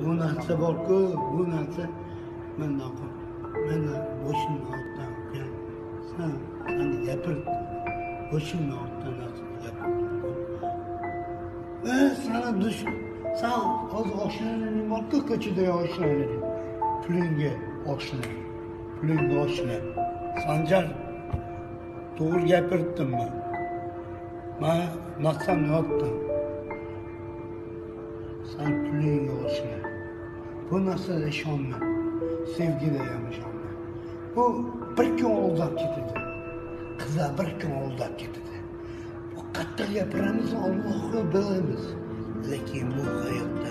bu narsa borku, bu narsa mendan qil. Meni boshimni ortdan qil. Sen qani gapirding. Boshimni ortdan gapirding. Sana sen hozir oshnalaring borku, ko'chada oshnalaring. Pulingga oshna. Sanjar, to'g'ri gapirdimmi? Men maqsam yotdim. Sen pulingga oshna. Bu narsaga ishonma. Sevgiga ham ishonma. Bu bir kun aldab ketadi. Qizlar bir kun aldab ketadi. Bu qattiq gapiramiz, Allohga bilamiz. Lekin bu hayotda